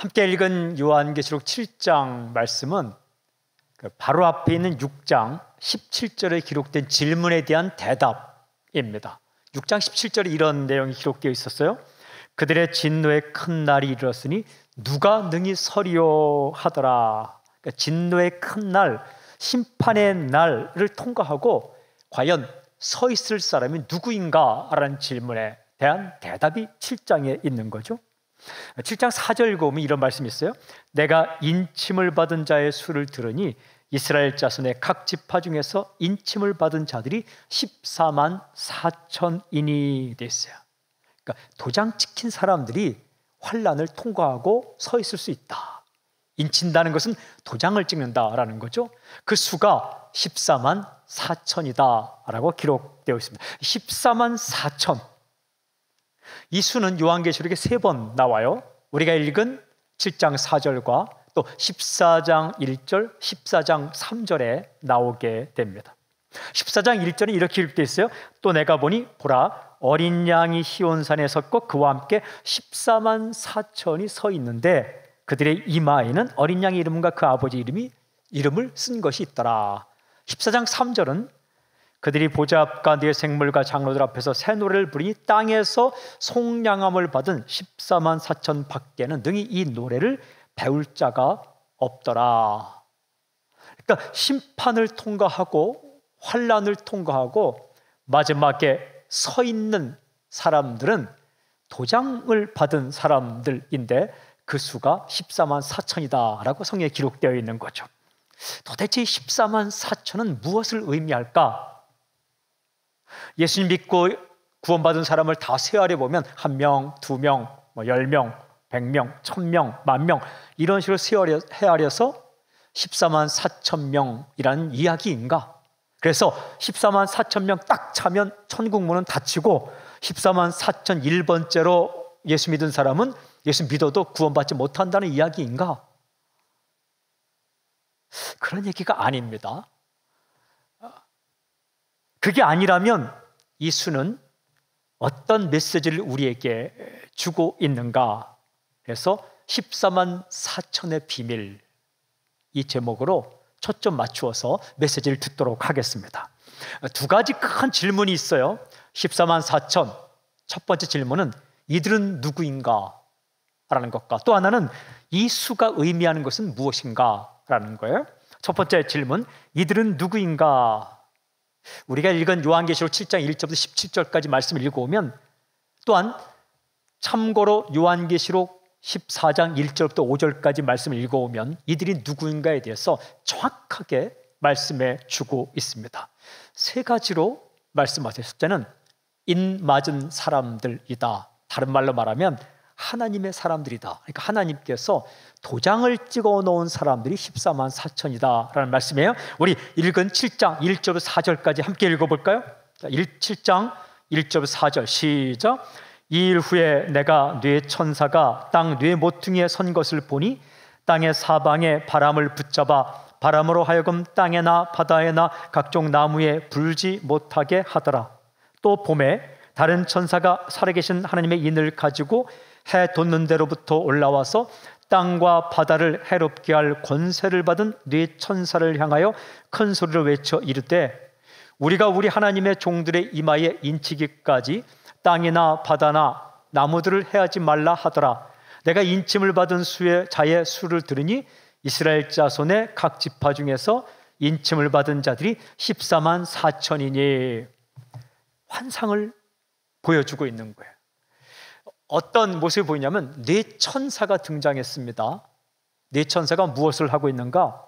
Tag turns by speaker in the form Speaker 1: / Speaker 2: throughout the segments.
Speaker 1: 함께 읽은 요한계시록 7장 말씀은 바로 앞에 있는 6장 17절에 기록된 질문에 대한 대답입니다. 6장 17절에 이런 내용이 기록되어 있었어요. 그들의 진노의 큰 날이 이르렀으니 누가 능히 서리요 하더라. 그러니까 진노의 큰 날, 심판의 날을 통과하고 과연 서 있을 사람이 누구인가? 라는 질문에 대한 대답이 7장에 있는 거죠. 7장 4절 보면 이런 말씀이 있어요. 내가 인침을 받은 자의 수를 들으니 이스라엘 자손의 각 지파 중에서 인침을 받은 자들이 14만 4천인이 됐어요. 그러니까 도장 찍힌 사람들이 환난을 통과하고 서 있을 수 있다. 인친다는 것은 도장을 찍는다라는 거죠. 그 수가 14만 4천이다 라고 기록되어 있습니다. 14만 4천. 이 수는 요한계시록에 3번 나와요. 우리가 읽은 7장 4절과 또 14장 1절, 14장 3절에 나오게 됩니다. 14장 1절에 이렇게 기록되어 있어요. 또 내가 보니 보라 어린 양이 시온산에 섰고 그와 함께 14만 4천이 서 있는데 그들의 이마에는 어린 양의 이름과 그 아버지 이름을 쓴 것이 있더라. 14장 3절은 그들이 보좌 앞과 네 생물과 장로들 앞에서 새 노래를 부르니 땅에서 속량함을 받은 14만 4천 밖에는 능히 이 노래를 배울 자가 없더라. 그러니까 심판을 통과하고 환난을 통과하고 마지막에 서 있는 사람들은 도장을 받은 사람들인데 그 수가 14만 4천이다 라고 성경에 기록되어 있는 거죠. 도대체 14만 4천은 무엇을 의미할까? 예수님 믿고 구원받은 사람을 다 세어려 보면 1명, 2명, 10명, 100명, 1000명, 10,000명 이런 식으로 헤아려서 14만 4천 명이라는 이야기인가? 그래서 14만 4천 명 딱 차면 천국문은 닫히고 14만 4천 1번째로 예수 믿은 사람은 예수 믿어도 구원받지 못한다는 이야기인가? 그런 얘기가 아닙니다. 그게 아니라면 이 수는 어떤 메시지를 우리에게 주고 있는가? 그래서 14만 4천의 비밀 이 제목으로 초점 맞추어서 메시지를 듣도록 하겠습니다. 두 가지 큰 질문이 있어요. 14만 4천 첫 번째 질문은 이들은 누구인가? 라는 것과 또 하나는 이 수가 의미하는 것은 무엇인가? 라는 거예요. 첫 번째 질문, 이들은 누구인가? 우리가 읽은 요한계시록 7장 1절부터 17절까지 말씀을 읽어오면 또한 참고로 요한계시록 14장 1절부터 5절까지 말씀을 읽어오면 이들이 누구인가에 대해서 정확하게 말씀해 주고 있습니다. 세 가지로 말씀하세요. 첫째는 인맞은 사람들이다. 다른 말로 말하면 하나님의 사람들이다. 그러니까 하나님께서 도장을 찍어 놓은 사람들이 14만 4천이다 라는 말씀이에요. 우리 읽은 7장 1절부터 4절까지 함께 읽어볼까요? 7장 1절부터 4절 시작. 이 일 후에 내가 뇌 천사가 땅 뇌 모퉁이에 선 것을 보니 땅의 사방에 바람을 붙잡아 바람으로 하여금 땅에나 바다에나 각종 나무에 불지 못하게 하더라. 또 봄에 다른 천사가 살아계신 하나님의 인을 가지고 해 돋는 데로부터 올라와서 땅과 바다를 해롭게 할 권세를 받은 뇌 천사를 향하여 큰 소리로 외쳐 이르되 우리가 우리 하나님의 종들의 이마에 인치기까지 땅이나 바다나 나무들을 해하지 말라 하더라. 내가 인침을 받은 자의 수를 들으니 이스라엘 자손의 각 지파 중에서 인침을 받은 자들이 14만 4천이니 환상을 보여주고 있는 거예요. 어떤 모습이 보이냐면 네 천사가 등장했습니다. 네 천사가 무엇을 하고 있는가?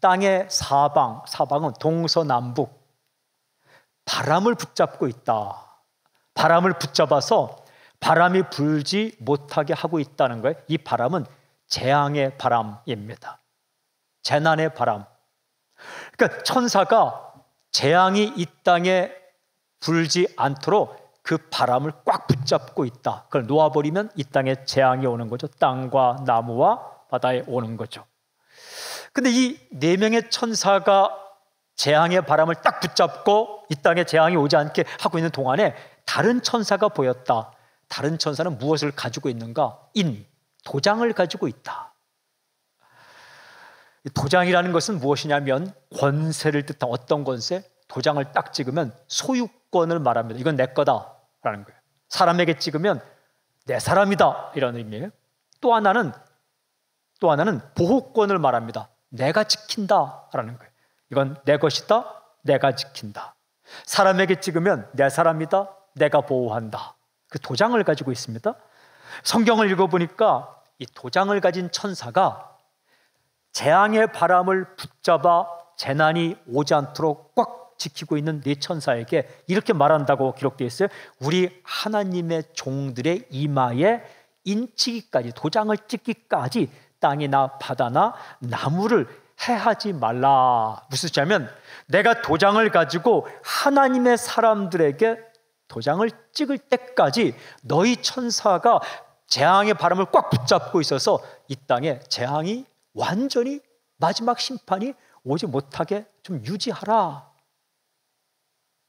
Speaker 1: 땅의 사방은 동서남북 바람을 붙잡고 있다. 바람을 붙잡아서 바람이 불지 못하게 하고 있다는 거예요. 이 바람은 재앙의 바람입니다. 재난의 바람. 그러니까 천사가 재앙이 이 땅에 불지 않도록 그 바람을 꽉 붙잡고 있다. 그걸 놓아버리면 이 땅에 재앙이 오는 거죠. 땅과 나무와 바다에 오는 거죠. 근데 이 4명의 천사가 재앙의 바람을 딱 붙잡고 이 땅에 재앙이 오지 않게 하고 있는 동안에 다른 천사가 보였다. 다른 천사는 무엇을 가지고 있는가? 도장을 가지고 있다. 도장이라는 것은 무엇이냐면 권세를 뜻한 어떤 권세? 도장을 딱 찍으면 소유권을 말합니다. 이건 내 거다라는 거예요. 사람에게 찍으면 내 사람이다 이런 의미예요. 또 하나는 보호권을 말합니다. 내가 지킨다라는 거예요. 이건 내 것이다, 내가 지킨다. 사람에게 찍으면 내 사람이다, 내가 보호한다. 그 도장을 가지고 있습니다. 성경을 읽어보니까 이 도장을 가진 천사가 재앙의 바람을 붙잡아 재난이 오지 않도록 꽉 지키고 있는 네 천사에게 이렇게 말한다고 기록되어 있어요. 우리 하나님의 종들의 이마에 인치기까지, 도장을 찍기까지 땅이나 바다나 나무를 해하지 말라. 무슨 뜻이냐면 내가 도장을 가지고 하나님의 사람들에게 도장을 찍을 때까지 너희 천사가 재앙의 바람을 꽉 붙잡고 있어서 이 땅에 재앙이 완전히 마지막 심판이 오지 못하게 좀 유지하라.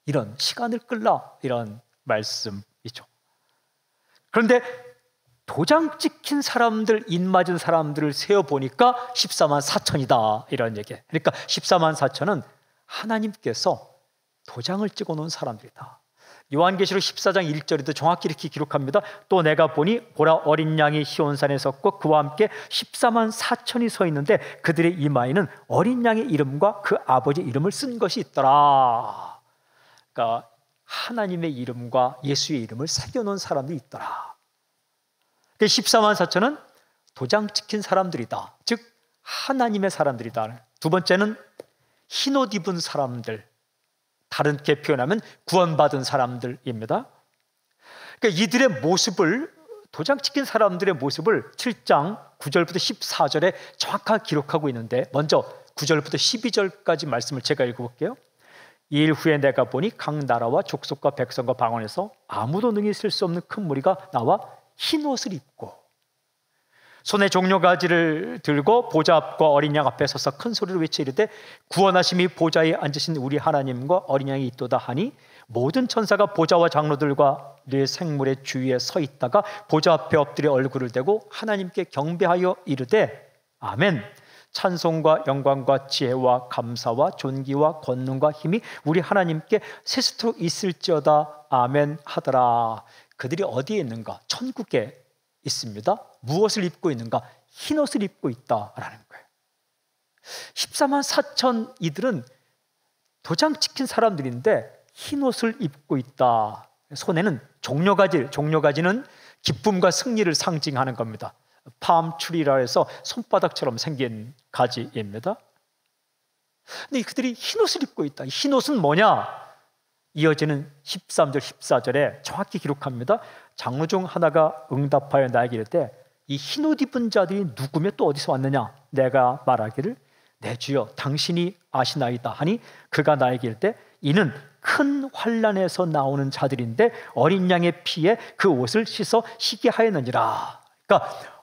Speaker 1: 이런 시간을 끌라 이런 말씀이죠. 그런데 도장 찍힌 사람들, 인 맞은 사람들을 세어보니까 14만 4천이다 이런 얘기예요. 그러니까 14만 4천은 하나님께서 도장을 찍어놓은 사람들이다. 요한계시록 14장 1절에도 정확히 이렇게 기록합니다. 또 내가 보니 보라 어린 양이 시온산에 섰고 그와 함께 14만 4천이 서 있는데 그들의 이마에는 어린 양의 이름과 그 아버지 이름을 쓴 것이 있더라. 그러니까 하나님의 이름과 예수의 이름을 새겨놓은 사람들이 있더라. 14만 4천은 도장 찍힌 사람들이다. 즉 하나님의 사람들이다. 두 번째는 흰옷 입은 사람들, 다르게 표현하면 구원받은 사람들입니다. 그러니까 이들의 모습을, 도장 찍힌 사람들의 모습을 7장 9절부터 14절에 정확하게 기록하고 있는데, 먼저 9절부터 12절까지 말씀을 제가 읽어볼게요. 이 일 후에 내가 보니 각 나라와 족속과 백성과 방언에서 아무도 능히 쓸 수 없는 큰 무리가 나와 흰 옷을 입고 손에 종려가지를 들고 보좌 앞과 어린 양 앞에 서서 큰 소리로 외쳐 이르되 구원하심이 보좌에 앉으신 우리 하나님과 어린 양이 있도다 하니 모든 천사가 보좌와 장로들과 네 생물의 주위에 서 있다가 보좌 앞에 엎드려 얼굴을 대고 하나님께 경배하여 이르되 아멘. 찬송과 영광과 지혜와 감사와 존귀와 권능과 힘이 우리 하나님께 세세토록 있을지어다. 아멘 하더라. 그들이 어디에 있는가? 천국에 있습니다. 무엇을 입고 있는가? 흰옷을 입고 있다라는 거예요. 14만 4천 이들은 도장 찍힌 사람들인데 흰옷을 입고 있다. 손에는 종려가지는 기쁨과 승리를 상징하는 겁니다. 팜추리라 해서 손바닥처럼 생긴 가지입니다. 근데 그들이 흰옷을 입고 있다. 흰옷은 뭐냐? 이어지는 13절, 14절에 정확히 기록합니다. 장로 중 하나가 응답하여 나에게 이르되 이 흰옷 입은 자들이 누구며 또 어디서 왔느냐? 내가 말하기를 내 주여 당신이 아시나이다 하니 그가 나에게 이르되 이는 큰 환난에서 나오는 자들인데 어린 양의 피에 그 옷을 씻어 희게 하였느니라. 그러니까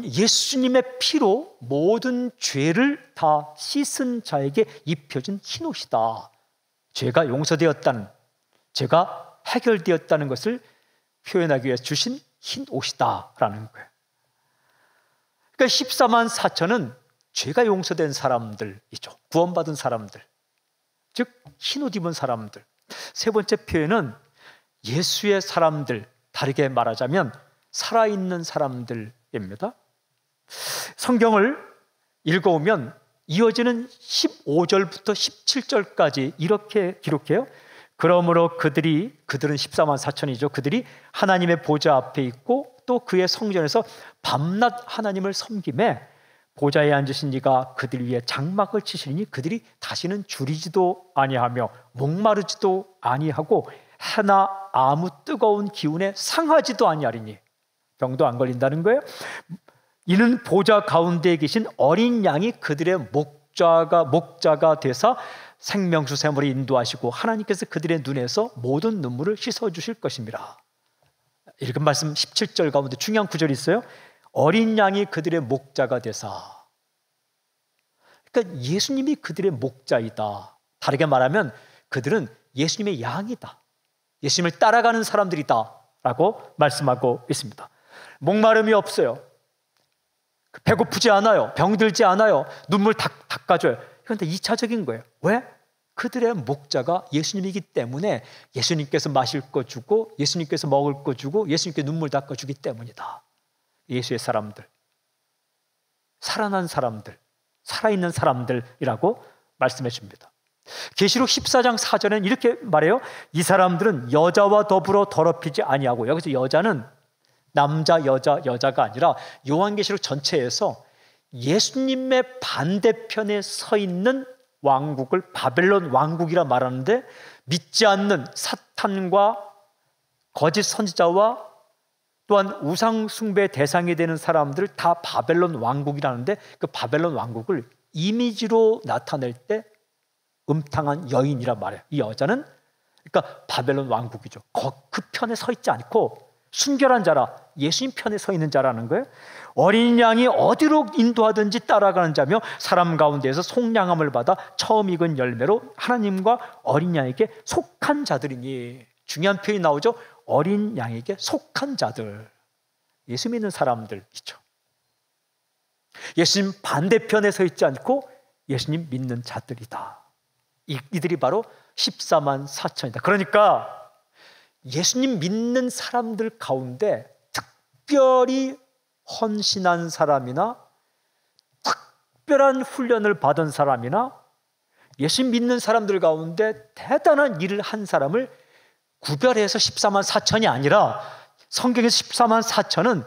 Speaker 1: 예수님의 피로 모든 죄를 다 씻은 자에게 입혀진 흰옷이다. 죄가 용서되었다는, 죄가 해결되었다는 것을 표현하기 위해 주신 흰 옷이다라는 거예요. 그러니까 14만 4천은 죄가 용서된 사람들이죠. 구원받은 사람들, 즉 흰옷 입은 사람들. 세 번째 표현은 예수의 사람들, 다르게 말하자면 살아있는 사람들입니다. 성경을 읽어오면 이어지는 15절부터 17절까지 이렇게 기록해요. 그러므로 그들은 14만 4천이죠. 그들이 하나님의 보좌 앞에 있고 또 그의 성전에서 밤낮 하나님을 섬김에 보좌에 앉으신 이가 그들 위에 장막을 치시니 그들이 다시는 줄이지도 아니하며 목마르지도 아니하고 해나 아무 뜨거운 기운에 상하지도 아니하리니, 병도 안 걸린다는 거예요. 이는 보좌 가운데에 계신 어린 양이 그들의 목자가 되사 생명수 샘으로 인도하시고 하나님께서 그들의 눈에서 모든 눈물을 씻어주실 것입니다. 읽은 말씀 17절 가운데 중요한 구절이 있어요. 어린 양이 그들의 목자가 되사. 그러니까 예수님이 그들의 목자이다. 다르게 말하면 그들은 예수님의 양이다. 예수님을 따라가는 사람들이다 라고 말씀하고 있습니다. 목마름이 없어요. 배고프지 않아요. 병들지 않아요. 눈물 닦아줘요. 이건 다 2차적인 거예요. 왜? 그들의 목자가 예수님이기 때문에 예수님께서 마실 거 주고 예수님께서 먹을 거 주고 예수님께 눈물 닦아주기 때문이다. 예수의 사람들, 살아난 사람들, 살아있는 사람들이라고 말씀해 줍니다. 계시록 14장 4절에는 이렇게 말해요. 이 사람들은 여자와 더불어 더럽히지 아니하고, 여기서 여자는 남자, 여자가 아니라 요한계시록 전체에서 예수님의 반대편에 서 있는 왕국을 바벨론 왕국이라 말하는데, 믿지 않는 사탄과 거짓 선지자와 또한 우상 숭배 대상이 되는 사람들을 다 바벨론 왕국이라는데, 그 바벨론 왕국을 이미지로 나타낼 때 음탕한 여인이라 말해요. 이 여자는 그러니까 바벨론 왕국이죠. 그 편에 서 있지 않고 순결한 자라, 예수님 편에 서 있는 자라는 거예요. 어린 양이 어디로 인도하든지 따라가는 자며 사람 가운데에서 속량함을 받아 처음 익은 열매로 하나님과 어린 양에게 속한 자들이니. 중요한 표현이 나오죠. 어린 양에게 속한 자들, 예수 믿는 사람들이죠. 예수님 반대편에 서 있지 않고 예수님 믿는 자들이다. 이들이 바로 14만 4천이다. 그러니까 예수님 믿는 사람들 가운데 특별히 헌신한 사람이나 특별한 훈련을 받은 사람이나 예수님 믿는 사람들 가운데 대단한 일을 한 사람을 구별해서 14만 4천이 아니라, 성경에서 14만 4천은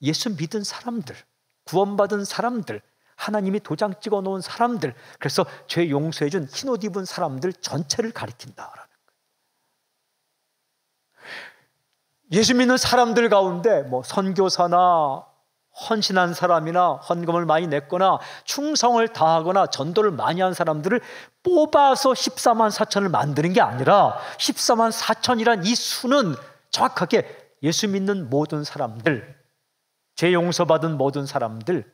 Speaker 1: 예수 믿은 사람들, 구원받은 사람들, 하나님이 도장 찍어 놓은 사람들, 그래서 죄 용서해 준 흰옷 입은 사람들 전체를 가리킨다라는 거예요. 예수 믿는 사람들 가운데 뭐 선교사나 헌신한 사람이나 헌금을 많이 냈거나 충성을 다하거나 전도를 많이 한 사람들을 뽑아서 14만 4천을 만드는 게 아니라, 14만 4천이란 이 수는 정확하게 예수 믿는 모든 사람들, 죄 용서받은 모든 사람들,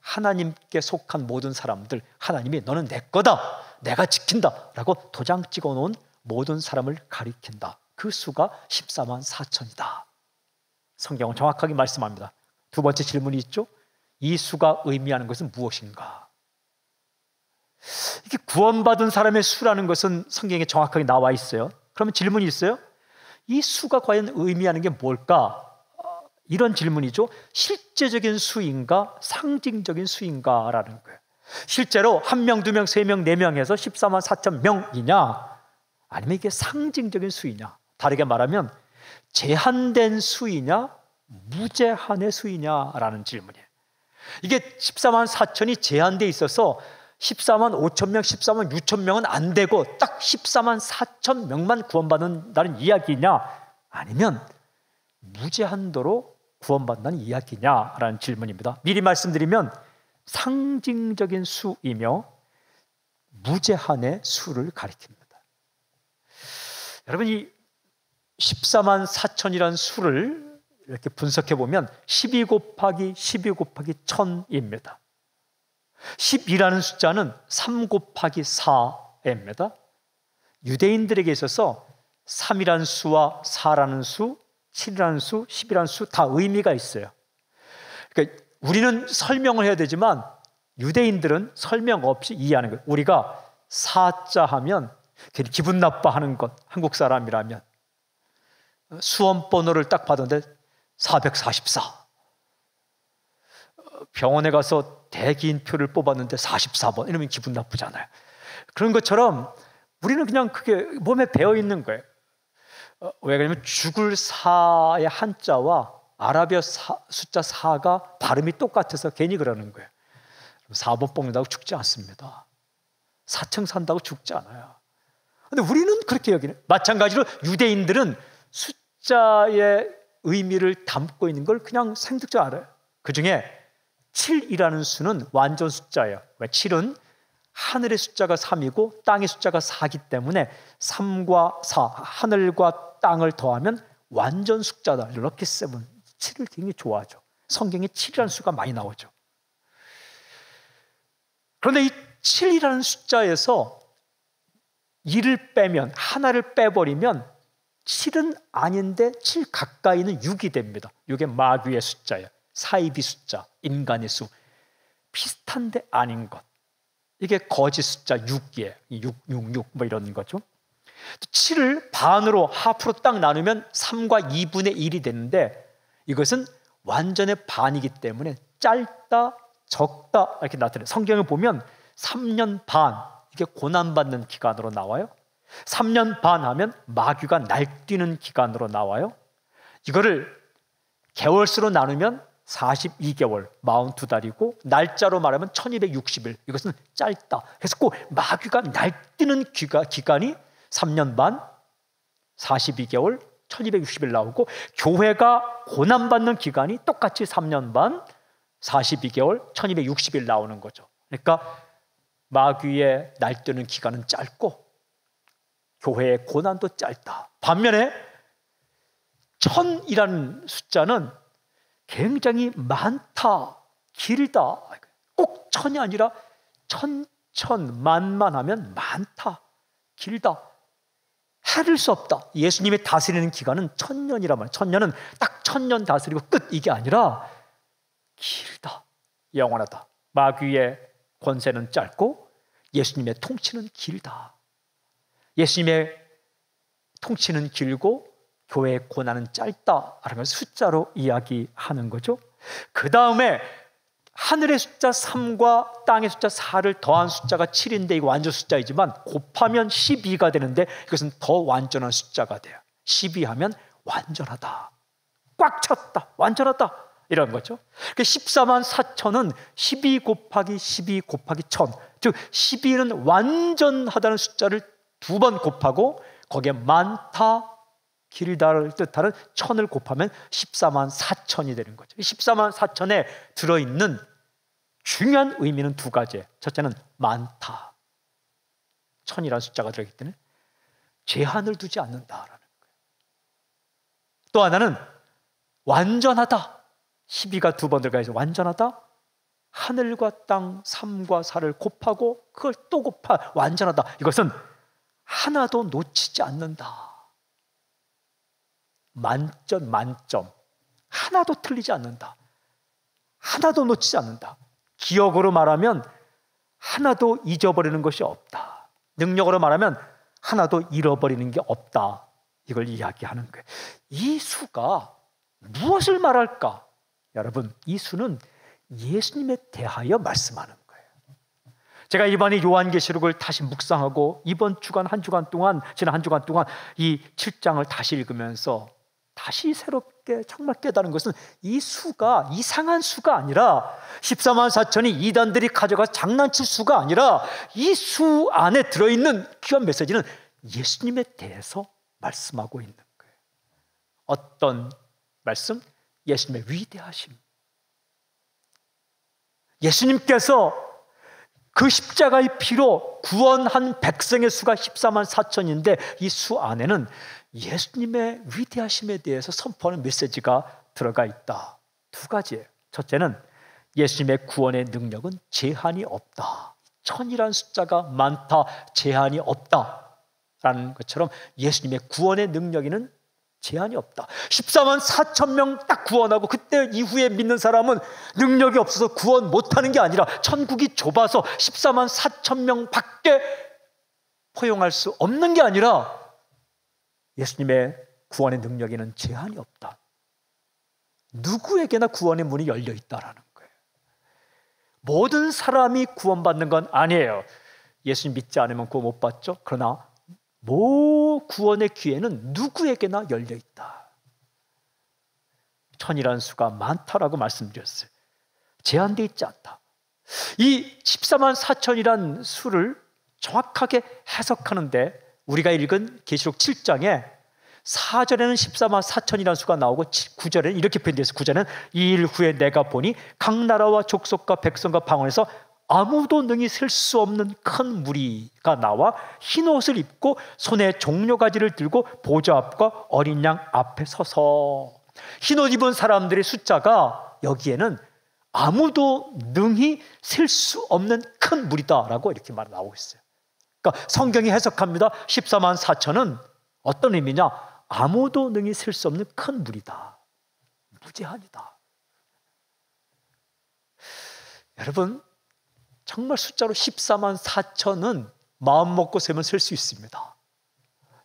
Speaker 1: 하나님께 속한 모든 사람들, 하나님이 너는 내 거다, 내가 지킨다 라고 도장 찍어 놓은 모든 사람을 가리킨다. 그 수가 14만 4천이다. 성경은 정확하게 말씀합니다. 두 번째 질문이 있죠. 이 수가 의미하는 것은 무엇인가? 이게 구원받은 사람의 수라는 것은 성경에 정확하게 나와 있어요. 그러면 질문이 있어요. 이 수가 과연 의미하는 게 뭘까? 이런 질문이죠. 실제적인 수인가 상징적인 수인가 라는 거예요. 실제로 1명, 2명, 3명, 4명에서 14만 4천 명이냐, 아니면 이게 상징적인 수이냐, 다르게 말하면 제한된 수이냐 무제한의 수이냐라는 질문이에요. 이게 14만 4천이 제한되어 있어서 14만 5천 명, 14만 6천 명은 안 되고 딱 14만 4천 명만 구원받는다는 이야기냐, 아니면 무제한도로 구원받는다는 이야기냐라는 질문입니다. 미리 말씀드리면 상징적인 수이며 무제한의 수를 가리킵니다. 여러분, 이 14만 4천이라는 수를 이렇게 분석해 보면 12 곱하기 12 곱하기 1000입니다. 12라는 숫자는 3 곱하기 4입니다. 유대인들에게 있어서 3이라는 수와 4라는 수, 7이라는 수, 10이라는 수 다 의미가 있어요. 그러니까 우리는 설명을 해야 되지만 유대인들은 설명 없이 이해하는 거예요. 우리가 4자 하면 괜히 기분 나빠하는 것, 한국 사람이라면 수험 번호를 딱 받았는데 444. 병원에 가서 대기인표를 뽑았는데 44번 이러면 기분 나쁘잖아요. 그런 것처럼 우리는 그냥 그게 몸에 배어 있는 거예요. 왜 그러냐면 죽을 사의 한자와 아라비아 숫자 4가 발음이 똑같아서 괜히 그러는 거예요. 4번 뽑는다고 죽지 않습니다. 4층 산다고 죽지 않아요. 근데 우리는 그렇게 여기는, 마찬가지로 유대인들은 숫자의 의미를 담고 있는 걸 그냥 생득적으로 알아요. 그 중에 7이라는 수는 완전 숫자예요. 왜? 7은 하늘의 숫자가 3이고 땅의 숫자가 4이기 때문에 3과 4, 하늘과 땅을 더하면 완전 숫자다. 럭키 세븐, 7을 굉장히 좋아하죠. 성경에 7이라는 수가 많이 나오죠. 그런데 이 7이라는 숫자에서 2를 빼면, 하나를 빼버리면 7은 아닌데 7 가까이는 6이 됩니다. 이게 마귀의 숫자예요. 사이비 숫자, 인간의 수 비슷한데 아닌 것. 이게 거짓 숫자 6이에요. 666 뭐 이런 거죠. 7을 반으로 하프로 딱 나누면 3과 2분의 1이 되는데 이것은 완전의 반이기 때문에 짧다, 적다 이렇게 나타나요. 성경을 보면 3년 반, 이게 고난받는 기간으로 나와요. 3년 반 하면 마귀가 날뛰는 기간으로 나와요. 이거를 개월수로 나누면 42개월, 42달이고 날짜로 말하면 1260일. 이것은 짧다. 그래서 꼭 마귀가 날뛰는 기간이 3년 반, 42개월, 1260일 나오고 교회가 고난받는 기간이 똑같이 3년 반, 42개월, 1260일 나오는 거죠. 그러니까 마귀의 날뛰는 기간은 짧고 교회의 고난도 짧다. 반면에 1000이라는 숫자는 굉장히 많다, 길다. 꼭 1000이 아니라 천만 하면 많다, 길다. 헤아릴 수 없다. 예수님이 다스리는 기간은 1000년이란 말이에요. 1000년은 딱 1000년 다스리고 끝, 이게 아니라 길다, 영원하다. 마귀의 권세는 짧고 예수님의 통치는 길다. 예수님의 통치는 길고 교회의 고난은 짧다라는 걸 숫자로 이야기하는 거죠. 그 다음에 하늘의 숫자 3과 땅의 숫자 4를 더한 숫자가 7인데 이거 완전 숫자이지만 곱하면 12가 되는데 이것은 더 완전한 숫자가 돼요. 12하면 완전하다, 꽉 찼다, 완전하다 이런 거죠. 14만 4천은 12 곱하기 12 곱하기 1000, 즉 12는 완전하다는 숫자를 2번 곱하고 거기에 많다, 길다를 뜻하는 1000을 곱하면 14만 4천이 되는 거죠. 14만 4천에 들어있는 중요한 의미는 두 가지예요. 첫째는 많다, 1000이라는 숫자가 들어있기 때문에 제한을 두지 않는다라는 거예요. 또 하나는 완전하다, 12가 2번 들어가 있어서 완전하다. 하늘과 땅 3과 4를 곱하고 그걸 또 곱하, 완전하다. 이것은 하나도 놓치지 않는다. 만점 만점, 하나도 틀리지 않는다, 하나도 놓치지 않는다. 기억으로 말하면 하나도 잊어버리는 것이 없다. 능력으로 말하면 하나도 잃어버리는 게 없다. 이걸 이야기하는 거예요. 이 수가 무엇을 말할까? 여러분, 이 수는 예수님에 대하여 말씀하는 거예요. 제가 이번에 요한계시록을 다시 묵상하고 이번 주간 한 주간 동안, 지난 한 주간 동안 이 7장을 다시 읽으면서 다시 새롭게 정말 깨달은 것은 이 수가 이상한 수가 아니라 14만 4천이 이단들이 가져가서 장난칠 수가 아니라 이 수 안에 들어있는 귀한 메시지는 예수님에 대해서 말씀하고 있는 거예요. 어떤 말씀? 예수님의 위대하심. 예수님께서 그 십자가의 피로 구원한 백성의 수가 14만 4천인데 이 수 안에는 예수님의 위대하심에 대해서 선포하는 메시지가 들어가 있다. 두 가지예요. 첫째는 예수님의 구원의 능력은 제한이 없다. 1000이라는 숫자가 많다, 제한이 없다라는 것처럼 예수님의 구원의 능력에는 제한이 없다. 14만 4천 명 딱 구원하고 그때 이후에 믿는 사람은 능력이 없어서 구원 못하는 게 아니라 천국이 좁아서 14만 4천 명 밖에 포용할 수 없는 게 아니라 예수님의 구원의 능력에는 제한이 없다. 누구에게나 구원의 문이 열려 있다라는 거예요. 모든 사람이 구원받는 건 아니에요. 예수님 믿지 않으면 구원 못 받죠. 그러나 구원의 기회는 누구에게나 열려 있다. 1000이라는 수가 많다라고 말씀드렸어요. 제한되어 있지 않다. 이 14만 4천이라는 수를 정확하게 해석하는데 우리가 읽은 계시록 7장에 4절에는 14만 4천이라는 수가 나오고 9절에는 이렇게 표현되어 있어요. 9절에는 이 일 후에 내가 보니 각 나라와 족속과 백성과 방언에서 아무도 능히 셀 수 없는 큰 무리가 나와 흰 옷을 입고 손에 종려가지를 들고 보좌 앞과 어린 양 앞에 서서, 흰 옷 입은 사람들의 숫자가 여기에는 아무도 능히 셀 수 없는 큰 무리다라고 이렇게 말 나오고 있어요. 그러니까 성경이 해석합니다. 14만 4천은 어떤 의미냐? 아무도 능히 셀 수 없는 큰 무리다, 무제한이다. 여러분, 정말 숫자로 14만 4천은 마음 먹고 세면 셀 수 있습니다.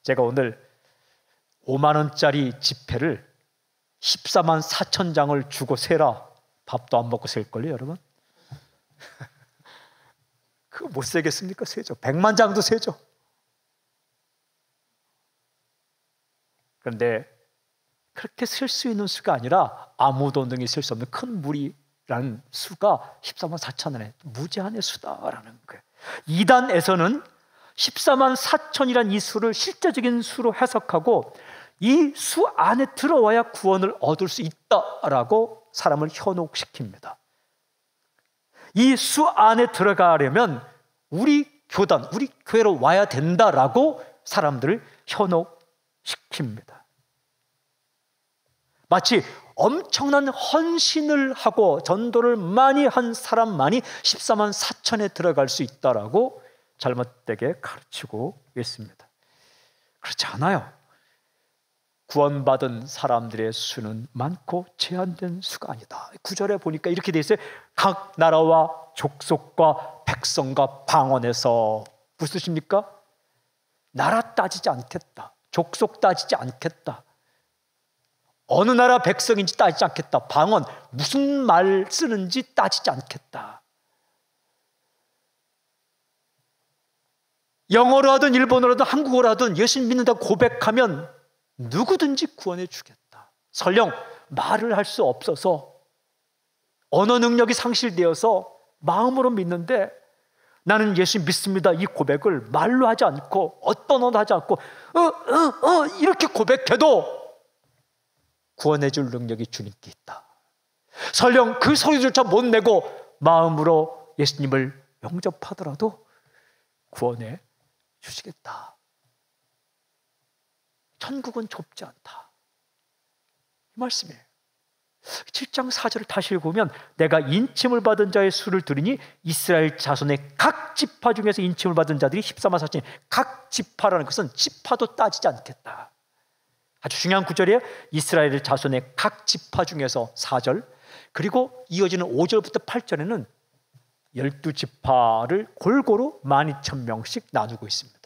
Speaker 1: 제가 오늘 5만 원짜리 지폐를 14만 4천 장을 주고 세라, 밥도 안 먹고 셀걸요, 여러분? 그거 못 세겠습니까? 세죠. 100만 장도 세죠. 그런데 그렇게 셀 수 있는 수가 아니라 아무도 능히 셀 수 없는 큰 무리라는 수가 14만 4천원의 무제한의 수다라는 거예요. 이단에서는 14만 4천이란 이 수를 실제적인 수로 해석하고 이 수 안에 들어와야 구원을 얻을 수 있다라고 사람을 현혹시킵니다. 이 수 안에 들어가려면 우리 교단, 우리 교회로 와야 된다라고 사람들을 현혹시킵니다. 마치 엄청난 헌신을 하고 전도를 많이 한 사람만이 14만 4천에 들어갈 수 있다라고 잘못되게 가르치고 있습니다. 그렇지 않아요. 구원받은 사람들의 수는 많고 제한된 수가 아니다. 9절에 보니까 이렇게 돼 있어요. 각 나라와 족속과 백성과 방언에서. 무슨 뜻입니까? 나라 따지지 않겠다. 족속 따지지 않겠다. 어느 나라 백성인지 따지지 않겠다. 방언, 무슨 말 쓰는지 따지지 않겠다. 영어로 하든 일본어로 하든 한국어로 하든 예수님 믿는다고 고백하면 누구든지 구원해 주겠다. 설령 말을 할 수 없어서 언어 능력이 상실되어서 마음으로 믿는데 나는 예수님 믿습니다, 이 고백을 말로 하지 않고 어떤 언어도 하지 않고 이렇게 고백해도 구원해 줄 능력이 주님께 있다. 설령 그 소리조차 못 내고 마음으로 예수님을 영접하더라도 구원해 주시겠다. 천국은 좁지 않다. 이 말씀이에요. 7장 4절을 다시 읽으면 내가 인침을 받은 자의 수를 들으니 이스라엘 자손의 각 지파 중에서 인침을 받은 자들이 14만 4천이 각 지파라는 것은 지파도 따지지 않겠다. 아주 중요한 구절이에요. 이스라엘 자손의 각 지파 중에서 4절, 그리고 이어지는 5절부터 8절에는 12지파를 골고루 12,000명씩 나누고 있습니다.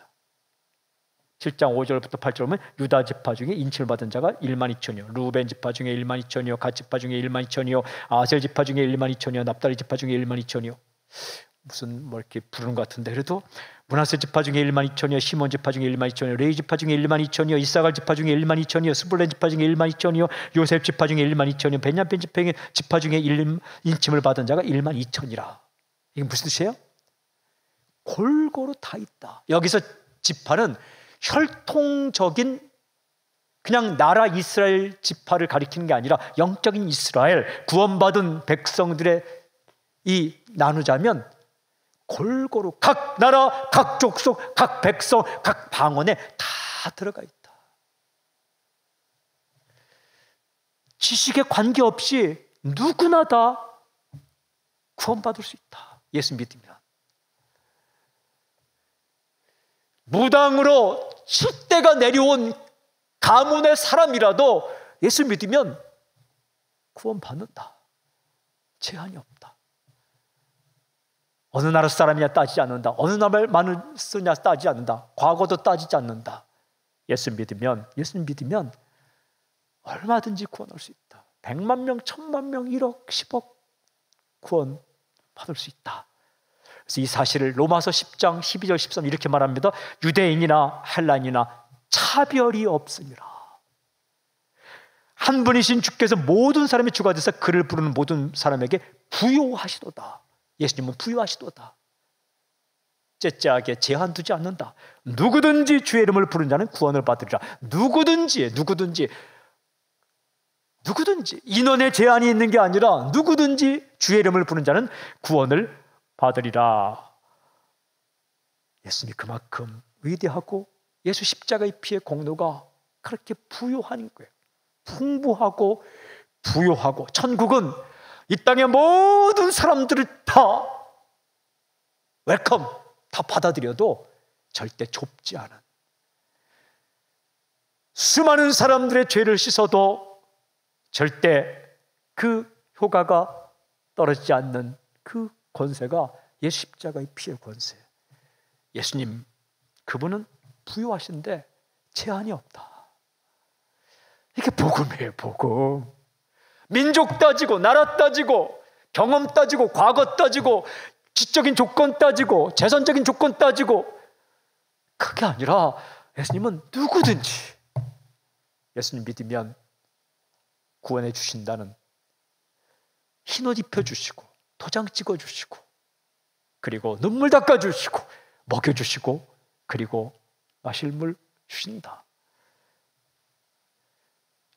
Speaker 1: 7장 5절부터 8절 보면 유다 지파 중에 인침을 받은 자가 12,000이요, 루벤 지파 중에 12,000이요, 갓 지파 중에 12,000이요, 아셀 지파 중에 12,000이요, 납달리 지파 중에 12,000이요. 무슨 뭐 이렇게 부르는 것 같은데, 그래도 므낫세 지파 중에 12,000이요, 시몬 지파 중에 12,000이요, 레위 지파 중에 12,000이요, 이사갈 지파 중에 12,000이요, 스불렌 지파 중에 12,000이요, 요셉 지파 중에 12,000이요, 베냐민 지파 중에 인침을 받은 자가 12,000이라. 이게 무슨 뜻이에요? 골고루 다 있다. 여기서 지파는 혈통적인 그냥 나라 이스라엘 지파를 가리키는 게 아니라 영적인 이스라엘, 구원받은 백성들의 이 나누자면 골고루 각 나라, 각 족속, 각 백성, 각 방언에 다 들어가 있다. 지식에 관계없이 누구나 다 구원받을 수 있다. 예수 믿으면. 무당으로 칠대가 내려온 가문의 사람이라도 예수 믿으면 구원받는다. 제한이 없다. 어느 나라 사람이냐 따지지 않는다. 어느 나라 말을 쓰냐 따지지 않는다. 과거도 따지지 않는다. 예수 믿으면 얼마든지 구원할 수 있다. 100만 명, 1000만 명, 1억, 10억 구원 받을 수 있다. 그래서 이 사실을 로마서 10장 12절 13 이렇게 말합니다. 유대인이나 헬라인이나 차별이 없으니라. 한 분이신 주께서 모든 사람이 주가 되사 그를 부르는 모든 사람에게 부요하시도다. 예수님은 부요하시도다. 째째하게 제한 두지 않는다. 누구든지 주의 이름을 부른 자는 구원을 받으리라. 누구든지 인원에 제한이 있는 게 아니라 누구든지 주의 이름을 부른 자는 구원을 받으리라. 예수님이 그만큼 위대하고 예수 십자가의 피의 공로가 그렇게 부요한 거예요. 풍부하고 부요하고 천국은 이 땅의 모든 사람들을 다 웰컴, 다 받아들여도 절대 좁지 않은, 수많은 사람들의 죄를 씻어도 절대 그 효과가 떨어지지 않는 그 권세가 예수 십자가의 피의 권세. 예수님, 그분은 부유하신데 제한이 없다. 이게 복음이에요, 복음. 민족 따지고, 나라 따지고, 경험 따지고, 과거 따지고, 지적인 조건 따지고, 재산적인 조건 따지고, 그게 아니라 예수님은 누구든지 예수님 믿으면 구원해 주신다는, 흰옷 입혀주시고 도장 찍어주시고 그리고 눈물 닦아주시고 먹여주시고 그리고 마실 물 주신다.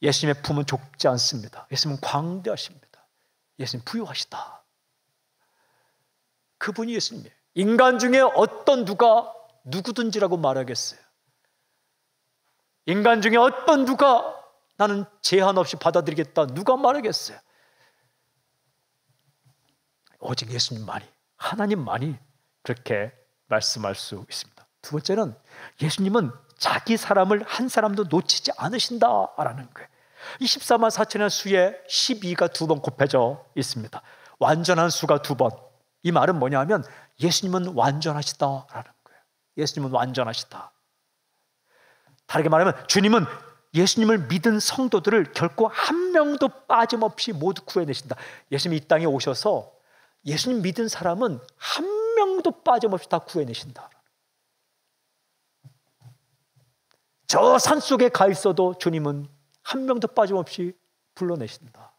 Speaker 1: 예수님의 품은 좁지 않습니다. 예수님은 광대하십니다. 예수님 부유하시다. 그분이 예수님이에요. 인간 중에 어떤 누가 누구든지라고 말하겠어요? 인간 중에 어떤 누가 나는 제한 없이 받아들이겠다, 누가 말하겠어요? 오직 예수님만이, 하나님만이 그렇게 말씀할 수 있습니다. 두 번째는 예수님은 자기 사람을 한 사람도 놓치지 않으신다라는 거예요. 이 14만 4천의 수에 12가 두 번 곱해져 있습니다. 완전한 수가 두 번. 이 말은 뭐냐 하면 예수님은 완전하시다라는 거예요. 예수님은 완전하시다. 다르게 말하면 주님은 예수님을 믿은 성도들을 결코 한 명도 빠짐없이 모두 구해내신다. 예수님이 이 땅에 오셔서 예수님 믿은 사람은 한 명도 빠짐없이 다 구해내신다. 저 산속에 가 있어도 주님은 한 명도 빠짐없이 불러내신다.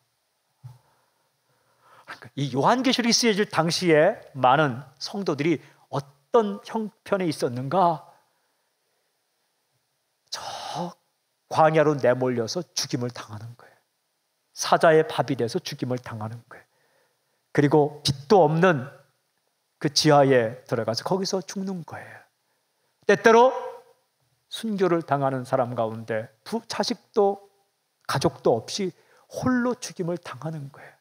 Speaker 1: 그러니까 이 요한계시록이 쓰여질 당시에 많은 성도들이 어떤 형편에 있었는가? 저 광야로 내몰려서 죽임을 당하는 거예요. 사자의 밥이 돼서 죽임을 당하는 거예요. 그리고 빛도 없는 그 지하에 들어가서 거기서 죽는 거예요. 때때로 순교를 당하는 사람 가운데 자식도 가족도 없이 홀로 죽임을 당하는 거예요.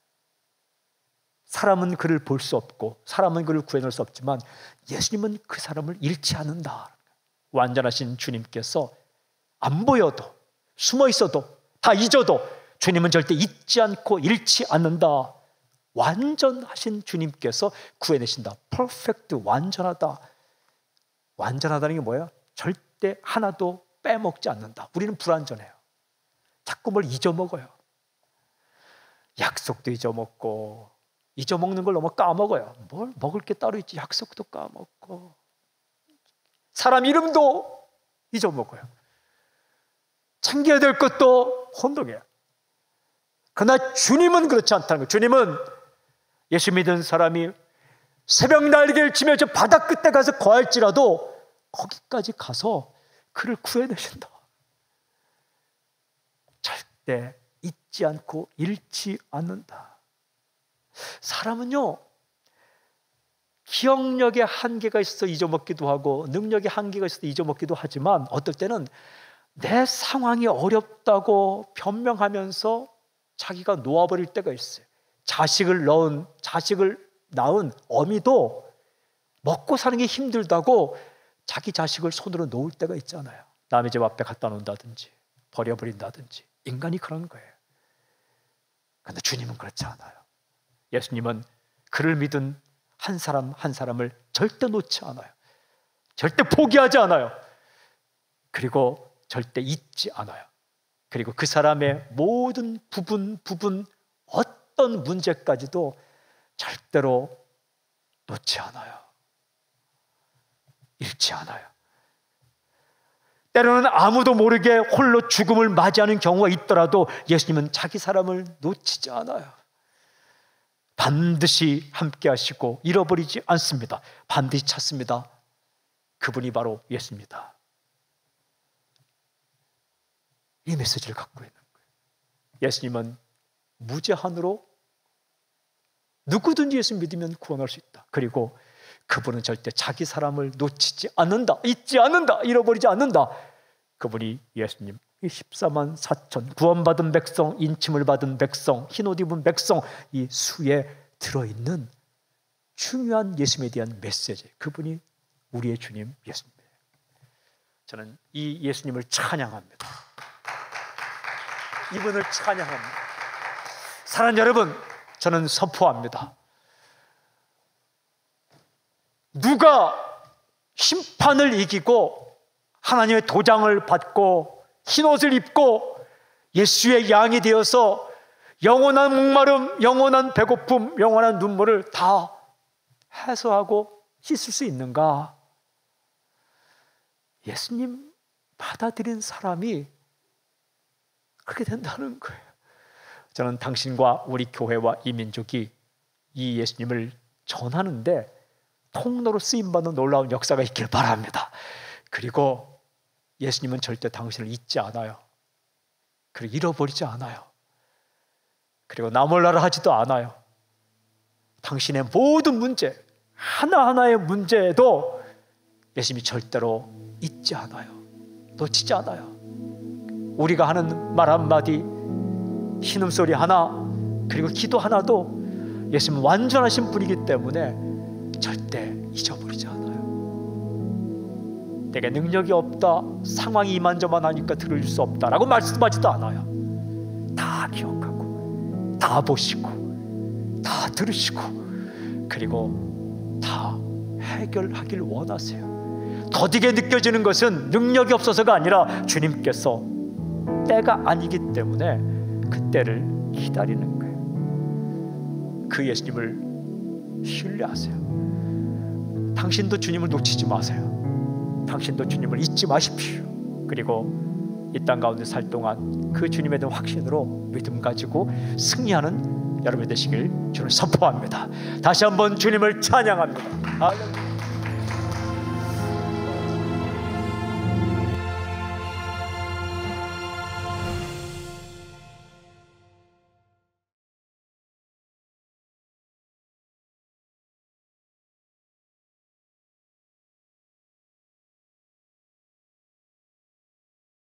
Speaker 1: 사람은 그를 볼 수 없고 사람은 그를 구해낼 수 없지만 예수님은 그 사람을 잃지 않는다. 완전하신 주님께서 안 보여도 숨어 있어도 다 잊어도 주님은 절대 잊지 않고 잃지 않는다. 완전하신 주님께서 구해내신다. 퍼펙트, 완전하다. 완전하다는 게 뭐예요? 절대 하나도 빼먹지 않는다. 우리는 불완전해요. 자꾸 뭘 잊어먹어요. 약속도 잊어먹고, 잊어먹는 걸 너무 까먹어요. 뭘 먹을 게 따로 있지. 약속도 까먹고, 사람 이름도 잊어먹어요. 챙겨야 될 것도 혼동해요. 그러나 주님은 그렇지 않다는 거예요. 주님은 예수 믿은 사람이 새벽 날개를 치며 저 바다 끝에 가서 거할지라도 거기까지 가서 그를 구해내신다. 절대 잊지 않고 잃지 않는다. 사람은요, 기억력에 한계가 있어서 잊어먹기도 하고 능력에 한계가 있어서 잊어먹기도 하지만 어떨 때는 내 상황이 어렵다고 변명하면서 자기가 놓아버릴 때가 있어요. 자식을 낳은 어미도 먹고 사는 게 힘들다고 자기 자식을 손으로 놓을 때가 있잖아요. 남의 집 앞에 갖다 놓는다든지 버려버린다든지. 인간이 그런 거예요. 그런데 주님은 그렇지 않아요. 예수님은 그를 믿은 한 사람 한 사람을 절대 놓지 않아요. 절대 포기하지 않아요. 그리고 절대 잊지 않아요. 그리고 그 사람의 모든 부분 어떤 문제까지도 절대로 놓지 않아요. 잃지 않아요. 때로는 아무도 모르게 홀로 죽음을 맞이하는 경우가 있더라도 예수님은 자기 사람을 놓치지 않아요. 반드시 함께 하시고 잃어버리지 않습니다. 반드시 찾습니다. 그분이 바로 예수입니다. 이 메시지를 갖고 있는 거예요. 예수님은 무제한으로 누구든지 예수 믿으면 구원할 수 있다. 그리고 그분은 절대 자기 사람을 놓치지 않는다. 잊지 않는다. 잃어버리지 않는다. 그분이 예수님. 이 14만 4천 구원받은 백성, 인침을 받은 백성, 흰옷 입은 백성, 이 수에 들어있는 중요한 예수님에 대한 메시지. 그분이 우리의 주님 예수님이에요. 저는 이 예수님을 찬양합니다. 이분을 찬양합니다. 사랑하는 여러분, 저는 선포합니다. 누가 심판을 이기고 하나님의 도장을 받고 흰옷을 입고 예수의 양이 되어서 영원한 목마름, 영원한 배고픔, 영원한 눈물을 다 해소하고 씻을 수 있는가? 예수님 받아들인 사람이 그렇게 된다는 거예요. 저는 당신과 우리 교회와 이 민족이 이 예수님을 전하는데 통로로 쓰임받는 놀라운 역사가 있길 바랍니다. 그리고 예수님은 절대 당신을 잊지 않아요. 그리고 잃어버리지 않아요. 그리고 나 몰라라 하지도 않아요. 당신의 모든 문제, 하나하나의 문제에도 예수님이 절대로 잊지 않아요. 놓치지 않아요. 우리가 하는 말 한마디, 신음소리 하나, 그리고 기도 하나도 예수님은 완전하신 분이기 때문에 절대 잊어버리지 않아요. 내게 능력이 없다, 상황이 이만저만 하니까 들을 수 없다라고 말씀하지도 않아요. 다 기억하고 다 보시고 다 들으시고 그리고 다 해결하길 원하세요. 더디게 느껴지는 것은 능력이 없어서가 아니라 주님께서 때가 아니기 때문에 그 때를 기다리는 거예요. 그 예수님을 신뢰하세요. 당신도 주님을 놓치지 마세요. 당신도 주님을 잊지 마십시오. 그리고 이 땅 가운데 살 동안 그 주님에 대한 확신으로 믿음 가지고 승리하는 여러분 되시길 주를 선포합니다. 다시 한번 주님을 찬양합니다. 할렐루야.